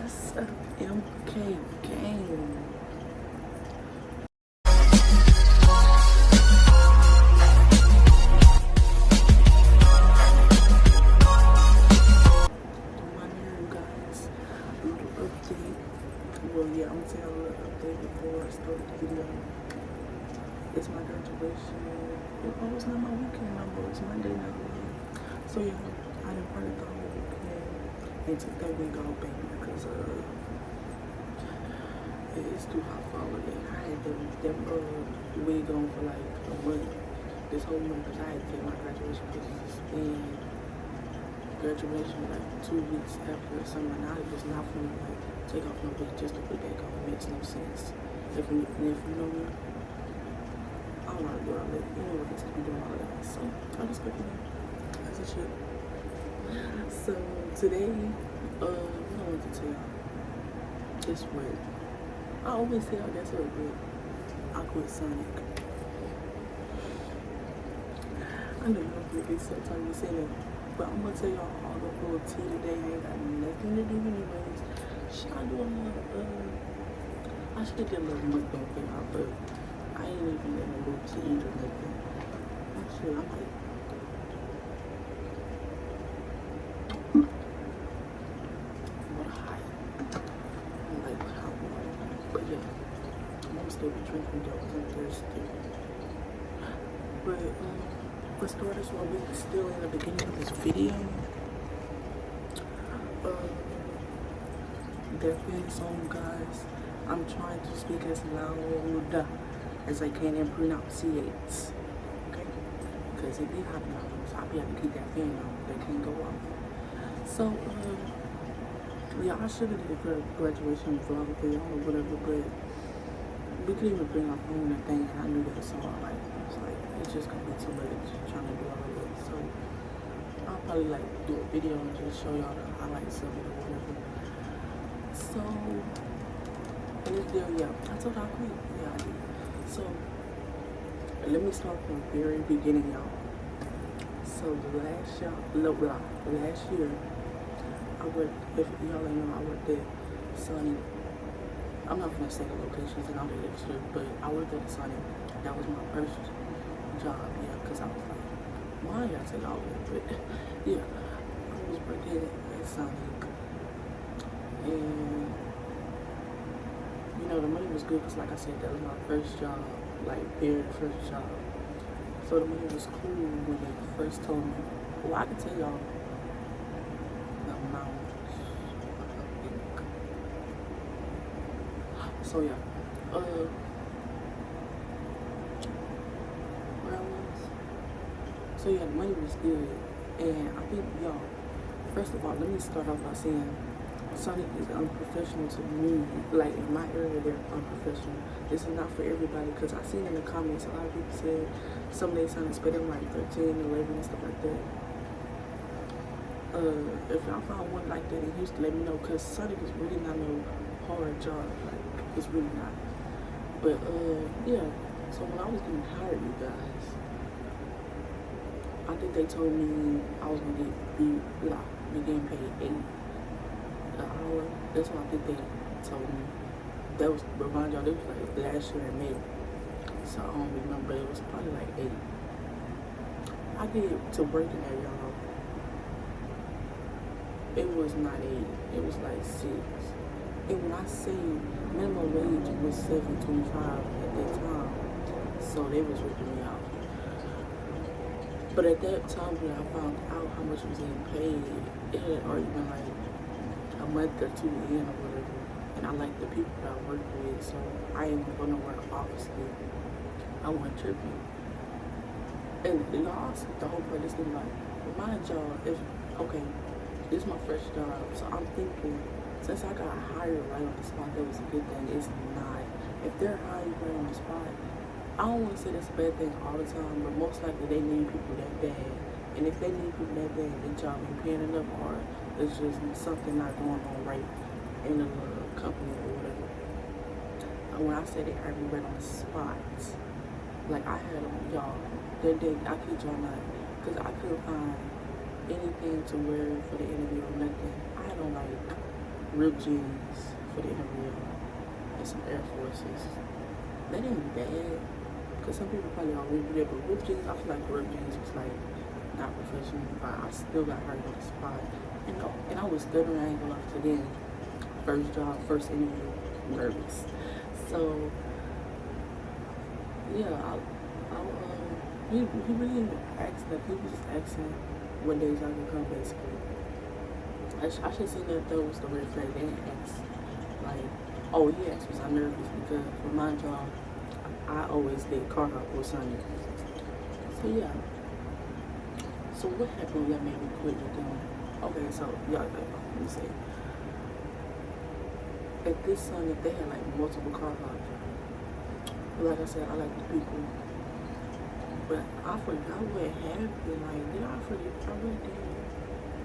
What's up, MK gang? One here, guys. A little update. Well, yeah, I'm gonna tell you a little update before I start the video. It's my graduation. Oh, it's not my weekend no more. It's Monday now. So yeah, I done parted the whole weekend and took that week off, baby, because it's too hot for all of that. I had them wig on for like a month. This whole month, because I had to take my graduation pictures and graduation like 2 weeks after summer. And I was not for me like take off no wig just to put back on. It makes no sense. If you know me, I don't want to do all that. Anyways, to be doing all that. So I just kept it as a shit. So today, what I want to tell y'all is what I always say. I guess it would I quit Sonic. I know you're gonna be so tired of saying it, but I'm gonna tell y'all all the full tea today. I ain't got nothing to do anyways. Should I do a little I should get a little mukbang thing out, but I ain't even in the mood to eat or nothing. Actually, I might. What hot. I like hot water. But yeah, I'm still be drinking though because I'm thirsty. But for starters, while we're still in the beginning of this video, that fan song, guys, I'm trying to speak as loud as I can and pronunciate, okay? Because it be hot now, so I'll be able to keep that fan on. That can't go off. So, yeah, I should have did a graduation vlog for y'all or whatever, but we couldn't even bring our phone and thing, and I knew that, so I was like, it's just gonna be too much trying to do all of it. So I'll probably like do a video and just show y'all the highlights of it or whatever. So in this video, yeah, I told y'all I quit. Yeah, I did. So let me start from the very beginning, y'all. So last year, I worked, if y'all ain't know, I worked at Sonic. I'm not gonna say the locations and all that extra, but I worked at Sonic. That was my first job, yeah, because I was like, why y'all take all that? But yeah, I was working at Sonic, and you know, the money was good because, like I said, that was my first job, like very first job. So the money was cool when they first told me. Well, I can tell y'all the amount. So yeah, where I was. So yeah, the money was good, and I think y'all. First of all, let me start off by saying Sonic is unprofessional to me. Like in my area, they're unprofessional. This is not for everybody because I seen in the comments a lot of people said some days Sonic's better than like 13, 11, and stuff like that. If y'all found one like that in Houston, let me know because Sonic is really not no hard job. Like it's really not. But yeah. So when I was getting hired, you guys, I think they told me I was gonna be getting paid $8 an hour. That's what I think they told me. That was, remind y'all, this was like last year in May. So I don't remember, it was probably like 8. I get to working there, y'all. It was not 8, it was like 6. And when I say minimum wage was $7.25 at that time, so they was ripping me out. But at that time when I found out how much was getting paid, it had already been like a month or 2 in or whatever. And I like the people that I work with, so I ain't gonna go nowhere, obviously. I wasn't tripping. And y'all, the whole point is gonna be like, remind y'all, okay, this is my first job, so I'm thinking, since I got hired right on the spot, that was a good thing. It's not. If they're hiring right on the spot, I don't want to say that's a bad thing all the time, but most likely they need people that bad. And if they need people that bad, the job ain't paying enough, or there's just something not going on right in the company or whatever. And when I say they hired me right on the spot, like I had them, y'all, that day, I kid y'all not, because I couldn't find anything to wear for the interview or nothing. I had on like ripped jeans for the interview and some Air Forces. That ain't bad, because some people probably don't really do that, but ripped jeans, I feel like ripped jeans was like not professional, but I still got hurt on the spot. And I was stuttering, I ain't gonna lie to them. First job, first interview, nervous. So, yeah, he really didn't ask that. He was just asking what days I could come, basically. I should have seen that was the red flag. They didn't ask, like, oh, he asked, was I nervous? Because for my job, I always did car hop or Sunday. So, yeah. So, what happened that made me quit with them? Okay, so, y'all, let me say. At this Sunday, they had, like, multiple car hops. Like I said, I like the people. But I forgot what happened. Like, did I forget? I really did.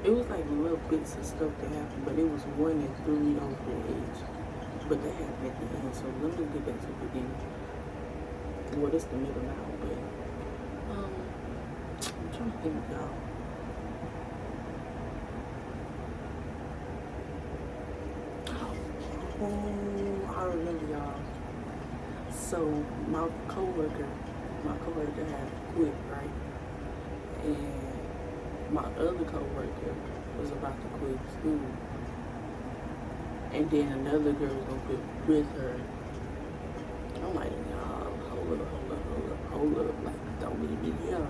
It was like little bits of stuff that happened, but it was one that threw me over the edge. But that happened at the end, so let me get back to the beginning. Well, it's the middle now, but I'm trying to think, y'all. Oh, I remember, y'all. So my coworker had quit, right? And my other coworker was about to quit school, and then another girl was gonna quit with her. I'm like, y'all, hold up, like, don't leave me here,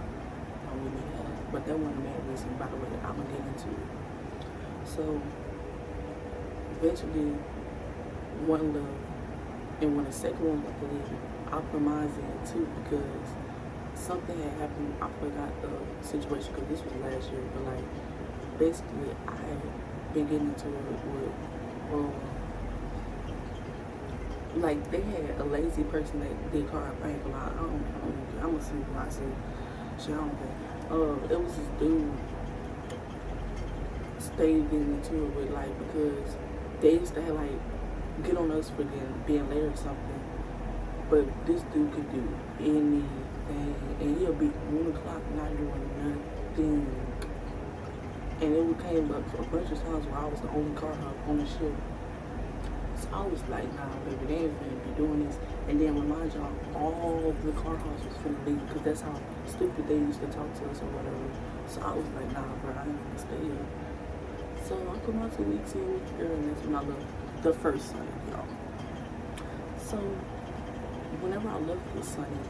But that wasn't the main reason, by the way, I'm gonna get into it. So eventually, one love, and when the second one was leaving, I put mine in too, because something had happened. I forgot the situation because this was last year, but like basically I had been getting into it with like they had a lazy person that did car up. I ain't gonna lie, I'm a simple, I say shit, I don't think. It was this dude stayed getting into it with, like, because they used to have like get on us for being late or something, but this dude could do anything, and he'll be 1 o'clock not doing nothing. And it came up a bunch of times where I was the only car hop on the ship. So I was like, nah, baby, they ain't finna be doing this. And then with my job, all the car hops was finna leave, because that's how stupid they used to talk to us or whatever. So I was like, nah, bro, I ain't gonna stay here. So I put my 2 weeks in with the girl, and that's when I left the first Sunday, y'all. So whenever I left this Sunday,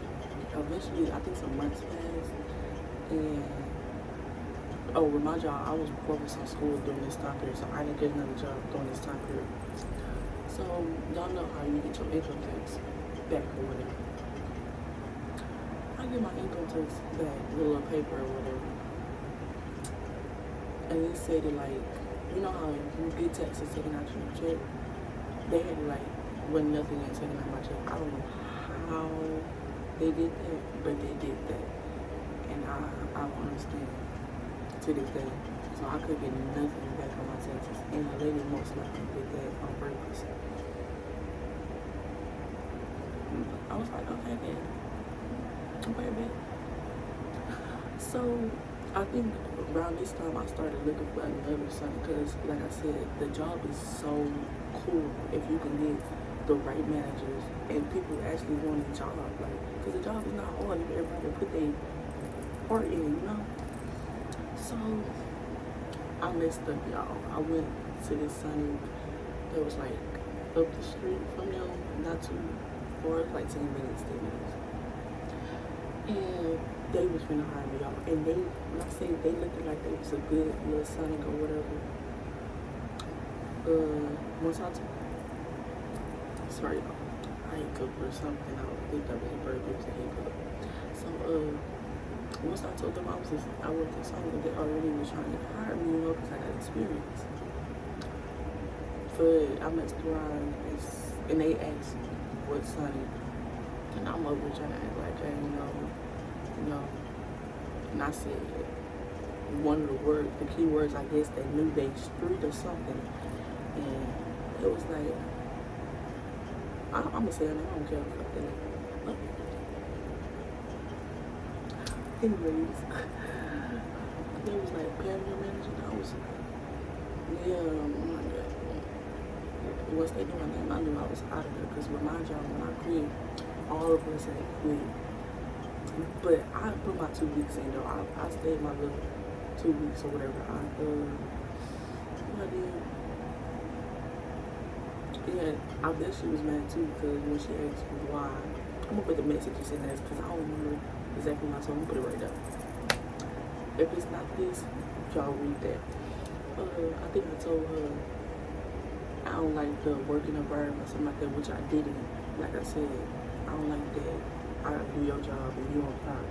eventually, I think some months passed, and with my job, I was working some school during this time period, so I didn't get another job during this time period. So y'all know how you get your income tax back or whatever. I get my income tax back with a little paper or whatever, and they said it like, you know how you get taxes taken out your check? They had it like when nothing had taken out my check. I don't know how they did that, but they did that, and I don't understand to this day. So I could get nothing back on my taxes, and the lady most likely did that on purpose. I was like, okay, man. So I think around this time I started looking for another son, because like I said, the job is so cool if you can get the right managers and people actually want the job, like, because the job is not hard if everybody put their heart in it, you know. So I messed up, y'all. I went to this Sunny that was like up the street from them, not too far, like 10 minutes. And they was finna hire me, y'all. And they, when I say they looked like they was a good little Sonic or whatever. Once I took, sorry, y'all, I hiccuped or something. I don't think that was a bird, it was a hiccup. So, once I told them I worked at Sonic, they already was trying to hire me, you know, because I got experience. But I messed around, and they asked me what Sonic, and I'm over trying to act like, hey, you know. And I said one of the words, the key words, I guess they knew, they street or something. And it was like, I'm gonna say it, I don't care about that. Anyways, they was like, payroll manager, and I was like, yeah, oh my God. once they knew my name, I knew I was out of there. Because remind y'all, when I quit, all of us had quit. But I put my 2 weeks in though. I stayed my little 2 weeks or whatever. What I did. Yeah, I bet she was mad too because when she asked me why, I'm gonna put the messages in there because I don't remember exactly my song. I'm gonna put it right there. If it's not this, y'all read that. I think I told her I don't like the working environment or something like that, which I didn't. Like I said, I don't like that. I gotta do your job and you on top.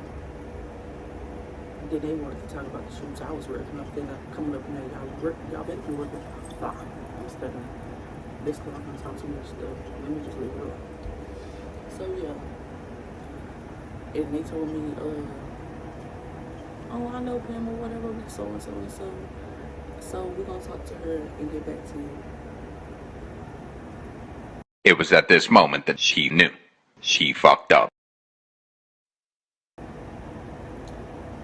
Then they wanted to talk about the shoots. I was working up there, coming up in there. Y'all better be working. I'm studying. This girl can talk too much stuff. Let me just leave it alone. So yeah. And they told me, oh, I know Pam or whatever, so and so and so. So we're gonna talk to her and get back to you. It was at this moment that she knew. She fucked up.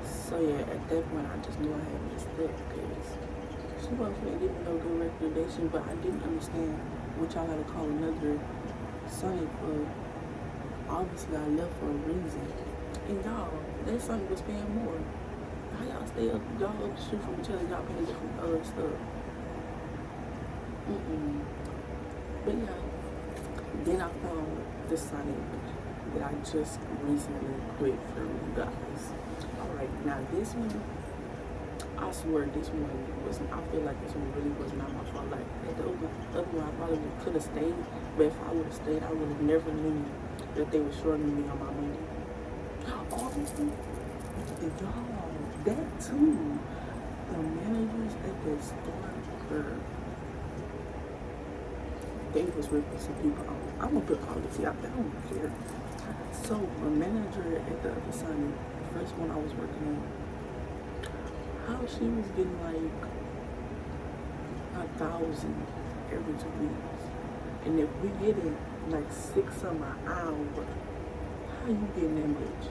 So yeah, at that point I just knew I had messed up because she wasn't gonna give me no good recommendation, but I didn't understand what y'all gotta call another Sonic club. Obviously I left for a reason. And y'all, that Sonic was paying more. How y'all stay up, y'all up the street from each other, y'all paying different other stuff. But yeah, then I found the Sonic that I just recently quit from you guys. Alright, now this one, I swear this one wasn't, I feel like this one really was not my fault. Like, the other one I probably could have stayed, but if I would have stayed, I would have never knew that they were shorting me on my money. Obviously, y'all, that too. The managers at the store, they was ripping some people off. I'm gonna put policy out there, I don't care. So, the manager at the other side, the first one I was working on, how she was getting like 1,000 every 2 weeks. And if we getting like 6 some an hour, how you getting that much?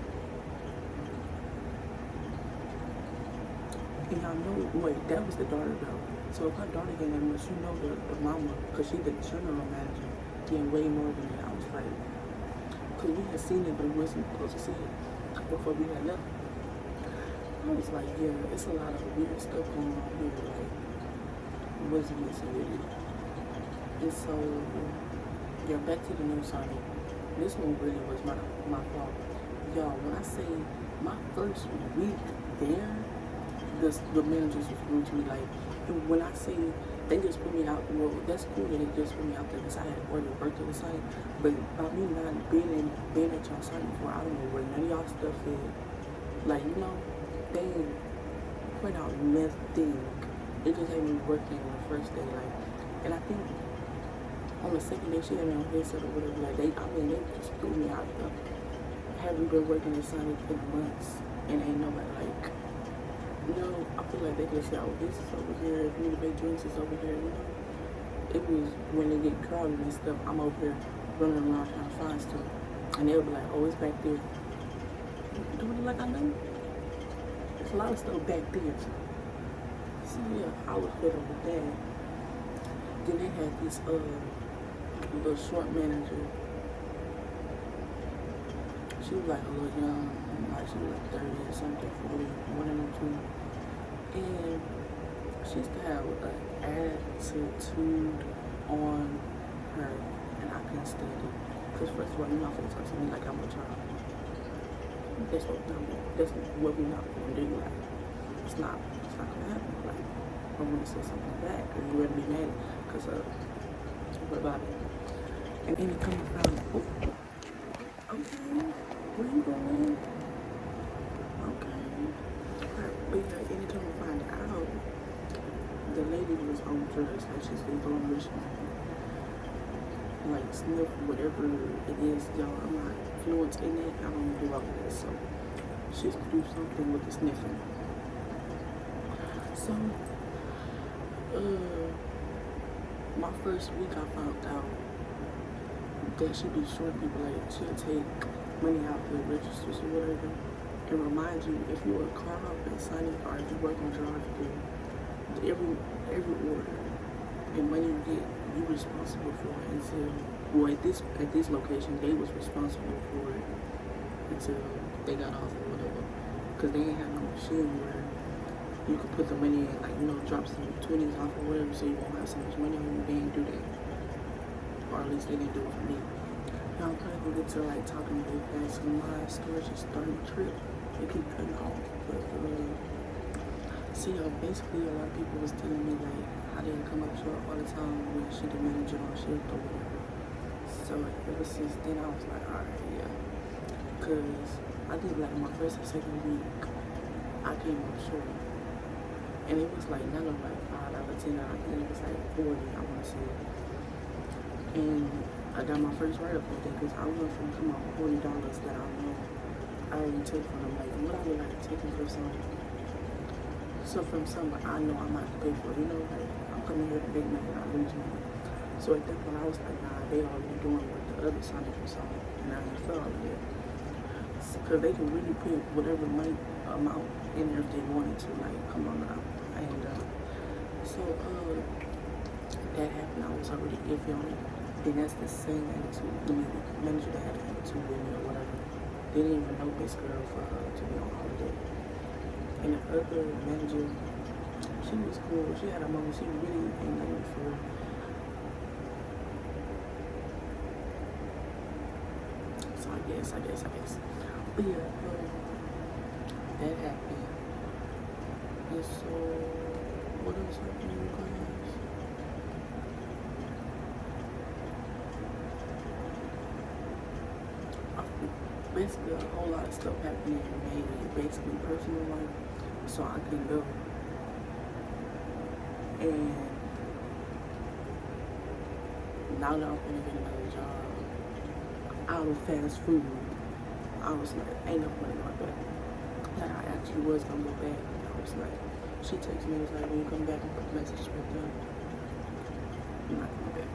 And y'all know, wait, that was the daughter though. So if her daughter getting that much, you know the mama, because she the general manager, getting way more than that. I was like, because we had seen it, but we wasn't supposed to see it before we had left. I was like, yeah, it's a lot of weird stuff going on here, like, wasn't messing with it. And so, yeah, back to the new Sonic. This one really was my fault. Y'all, when I say my first week there, the managers was rude to me. Like, when I say they just put me out, well, that's cool that they just put me out there because I had already worked at the site. But by me not being at y'all site before, I don't know where none of y'all stuff is. Like, you know, they put out nothing. They just had me working on the first day, like, and I think on the second day she had me on headset or whatever. Like, they just threw me out there. Haven't been working at Sonic for months, and ain't nobody like. You know, I feel like they just say, oh, this is over here. If you need to make drinks, it's over here. You know, it was when they get crowded and stuff. I'm over here running around trying to find stuff, and they'll be like, oh, it's back there. Doing it like I know. There's a lot of stuff back there. So yeah, I was fed up with that. Then they had this little short manager. She was like a little young, like she was like 30 or something, 40, one of them two. And she used to have an attitude on her, and I couldn't stand it. Because first of all, you're not going to talk to me like I'm a child. That's what we're not going to do. Like, it's not going to happen. Like, I'm going to say something back, and you're going to be mad because what about it? And then it comes from, okay, where you going? Okay. But yeah, anytime I find out, the lady was on drugs, like she's been going mission, like sniff whatever it is, y'all. I'm not fluent in it. I don't do all of that, so she used to do something with the sniffing. So, my first week I found out that she be short people, like she'll take money out the registers or whatever. And remind you, if you're a car up and Sonic, or if you work on drive through, every order and money you get, you responsible for it until, well, at this location, they was responsible for it until they got off or whatever. Because they ain't have no machine where you could put the money in, like, you know, drop some 20s off or whatever, so you won't have so much money on you. They didn't do that. Or at least they didn't do it for me. Now I'm probably gonna get to like talking really fast, and my story just starting to trip. They keep cutting off. But basically a lot of people was telling me like I didn't come up short all the time when she the manager on shift or whatever. So ever since then I was like, alright, yeah. Cause I think like my first or second week I came up short. And it was like none of like $5, $10, I think it was like 40, I wanna say. And I got my first write-up with that because I went from come out $40 that I know I already took from them. Like, what I would like taking for something. So from something I know I might have to pay for, you know, like I'm coming here to make money and I lose money. So at that point I was like, nah, they already doing what the other signage was on, and I didn't feel all of that. Because they can really put whatever money amount in there if they wanted to, like, come on now. And so that happened. I was already iffy on it. And that's the same attitude. The manager that had an attitude with me or whatever. They didn't even know this girl for her to be on holiday. And the other manager, she was cool. She had a moment. She really ain't nothing for her. So I guess. But yeah, that happened. And so, what else happened, you guys? Basically, a whole lot of stuff happening in my basically personal life, so I couldn't go. And now that I'm gonna get another job out of fast food, I was like, ain't no point in going back. Like, I actually was gonna go back. I was like, she texted me, was like, when you come back, I'm gonna message right there. I'm not coming back.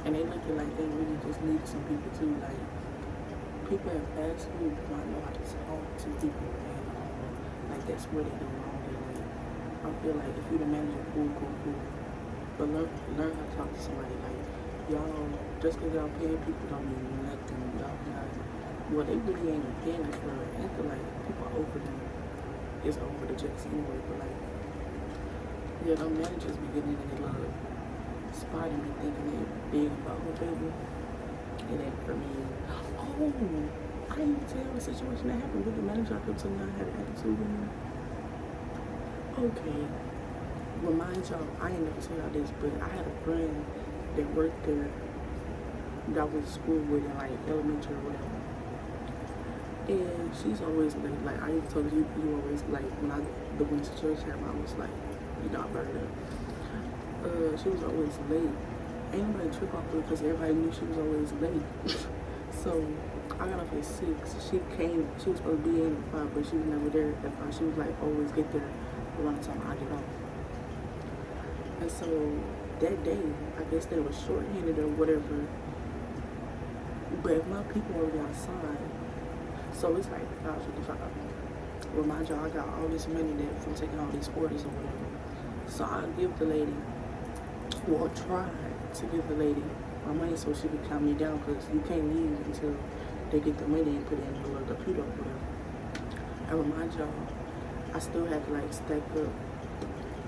And they looking like they really just needed some people too, like, people at fast food do not know how to talk to people, and like that's where they go wrong. And like, I feel like if you're the manager, cool, but learn how to talk to somebody. Like, y'all, just because y'all paying people don't mean nothing. Y'all not, well, they really ain't paying for it. I feel like people over them is over the jets anyway. But like, yeah, them managers be getting in their love spotting me, thinking they big about my baby. It ain't for me. Oh, I didn't even tell you the situation that happened with the manager. I kept telling you I had an attitude with me. Okay. Well, mind y'all, I ain't never tell y'all this, but I had a friend that worked there that I went to school with in like elementary or whatever. And she's always late. Like, I even told you always, like, when I went to church, I was like, you know, I burned her. She was always late. Ain't nobody trip off her because everybody knew she was always late. So I got off at 6. She was supposed to be in at 5, but she was never there at 5. She was like, always get there around the time I get off. And so that day, I guess they were short-handed or whatever. But if my people were already outside, so it's like $5.55. Remind y'all, I got all this money that from taking all these orders or whatever. So I give the lady, well, try to give the lady my money so she could count me down, because you can't leave until they get the money and put it in the little computer or whatever. I remind y'all, I still had to like stack up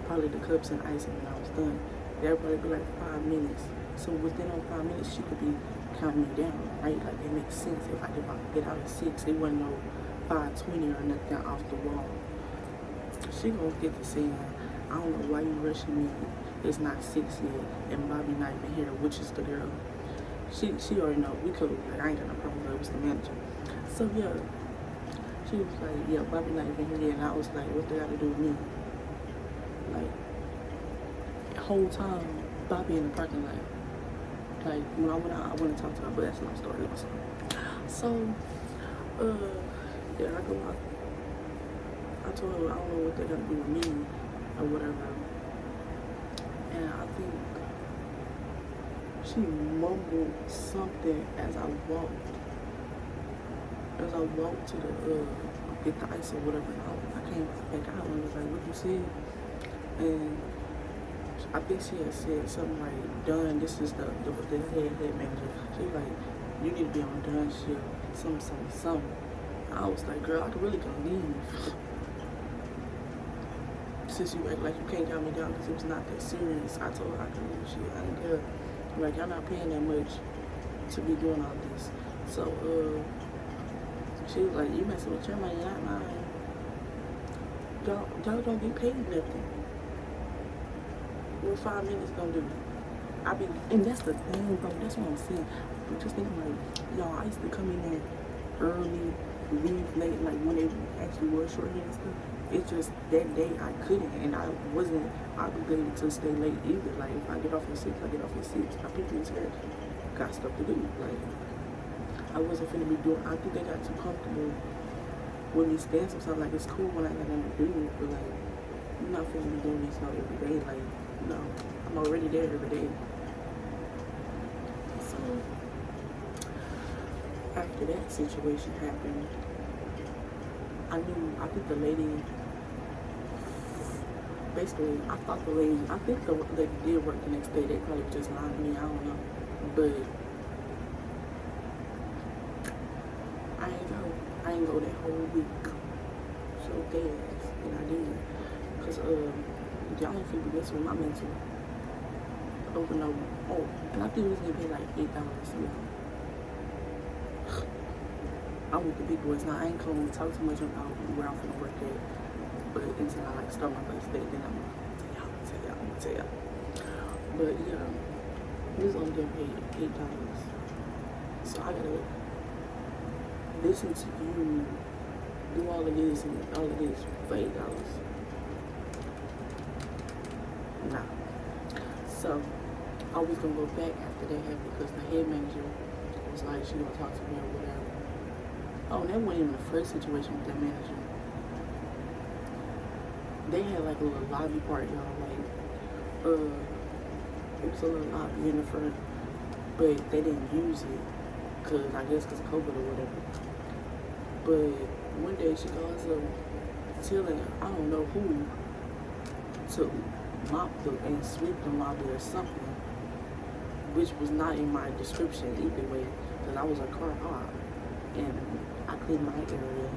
probably the cups and icing when I was done. That'd probably be like 5 minutes. So within those 5 minutes, she could be counting me down, right? Like, it makes sense. If I get out at 6, it wasn't no 5:20 or nothing off the wall. She gonna get to saying, I don't know why you rushing me. It's not 6 yet, and Bobby not even here, which is the girl. She already know. We could, like, I ain't got no problem with her. It was the manager. So yeah, she was like, yeah, Bobby not even here yet. And I was like, what they got to do with me? Like, the whole time, Bobby in the parking lot. Like, when I went out, I went to talk to her, but that's another story also. So, yeah, I go out. I told her I don't know what they got to do with me or whatever. And I think she mumbled something as I walked to the get the ice or whatever. And I came back out and was like, what you said? And I think she had said something like, Dunn, this is the head manager. She was like, you need to be on Dunn's shift, something. I was like, girl, I could really gonna leave. Since you act like you can't count me down because it was not that serious, I told her I could leave. Shit, I didn't care. Like, y'all not paying that much to be doing all this. So, she was like, you messing with your money, not mine. Y'all don't get paid nothing. What 5 minutes gonna do? And that's the thing, bro. That's what I'm saying. I'm just thinking, like, y'all, I used to come in there early, leave late, like when it actually was shorthand and stuff. It's just that day I couldn't, and I wasn't obligated to stay late either. Like, if I get off at 6, I get off at 6. My people is here, got stuff to do. Like, I wasn't finna be doing. I think they got too comfortable with me staying sometimes. Like, it's cool when I got nothing to do, but like, I'm not finna be doing this every day. Like, no, I'm already there every day. So after that situation happened, I think the lady, basically, I think the lady did work the next day. They probably just lied to me, I don't know. But I ain't go that whole week. So fast, and I did. Because, y'all ain't finna be messing with my mental. Over and over. Oh, and I think it was gonna pay like $8. I'm with the big boys now. I ain't gonna talk too much about where I'm gonna work at, but until I like start my first day, then I'm gonna tell y'all. But yeah, we was only getting paid $8, so I gotta listen to you do all of this and all of this for $8. Nah. So I was gonna go back after that happened because the head manager was like, she gonna talk to me or whatever. Oh, and that wasn't even the first situation with that manager. They had like a little lobby part, y'all. Like, it was a little lobby in the front, but they didn't use it I guess because COVID or whatever. But one day she calls up telling, I don't know who, to mop and sweep the lobby or something, which was not in my description either way, because I was a car hop and I clean my area.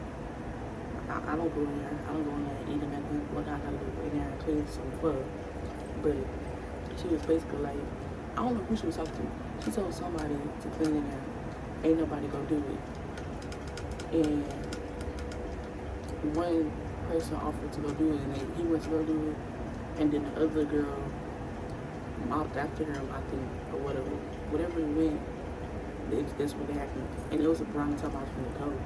I don't go in there. I don't go in there and eat or nothing. What I gotta do in there and clean some club. But she was basically like, I don't know who she was talking to. She told somebody to clean in there. Ain't nobody gonna do it. And one person offered to go do it, and then he went to go do it, and then the other girl mopped after him, I think, or whatever. Whatever it went, that's what happened. And it was around the time I was gonna go.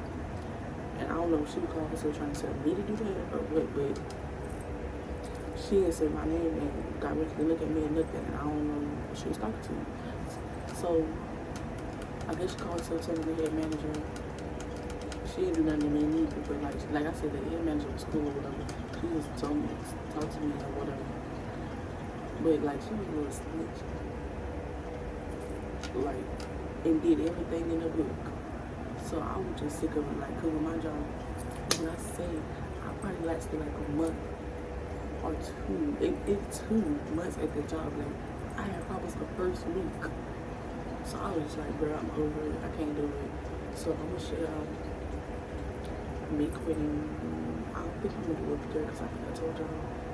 And I don't know if she was calling herself trying to tell me to do that or what, but she didn't say my name and directly look at me and nothing, and I don't know who she was talking to. So I guess she called herself telling the head manager. She didn't do nothing to me neither, but like I said, the head manager was cool or whatever. She just told me to talk to me or whatever. But like, she was a little snitch. Like, and did everything in the book. So I was just sick of it, like, cause with my job, when I say, I probably lasted like a month or two. It's 2 months at the job. Like, I had problems the first week. So I was just like, bro, I'm over it. I can't do it. So I'm gonna share out me quitting. I don't think I'm gonna do it there because I think I told y'all.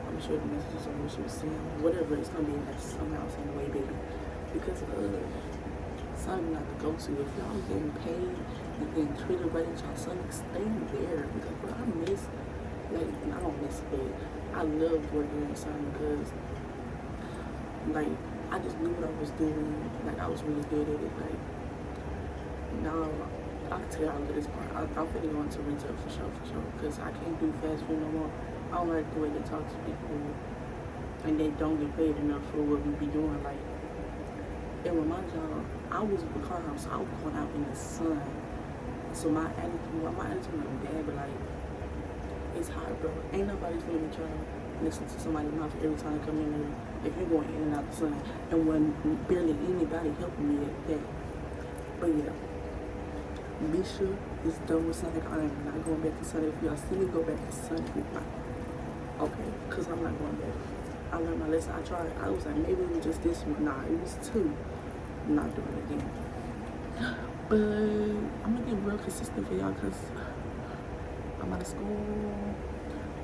I'm gonna share the messages on what she was saying. Whatever, it's gonna be in there somehow, some way, baby. Because something not to go to. If y'all getting paid and getting treated right at y'all son, stay there. Because bro, I don't miss, but I love working at something because like I just knew what I was doing. Like I was really good at it. Like now I can tell y'all this part. I'm finna go into retail for sure. Because I can't do fast food no more. I don't like the way they talk to people and they don't get paid enough for what we be doing. Like, and with my job, I was with the car house, so I was going out in the sun. So my attitude wasn't bad, but like, it's hard, bro. Ain't nobody finna be trying to listen to somebody's mouth every time they come in there. If you're going in and out the sun, and when barely anybody helping me at that. But yeah, Misha is done with Sonic. I am not going back to Sonic. If y'all see me go back to Sonic, okay, cause I'm not going back. I learned my lesson. I tried. I was like, maybe it was just this one. Nah, it was 2. I'm not doing it again. But I'm gonna get real consistent for y'all because I'm out of school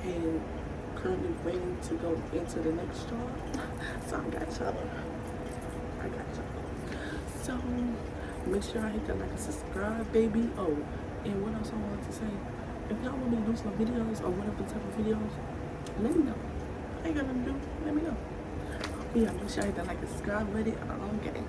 and currently waiting to go into the next job. So I got y'all. So make sure I hit that like and subscribe, baby. Oh, and what else I wanted to say? If y'all want me to do some videos or whatever type of videos, let me know. I ain't got nothing to do. Let me know. But yeah, make sure I hit that like and subscribe. Let it. Okay.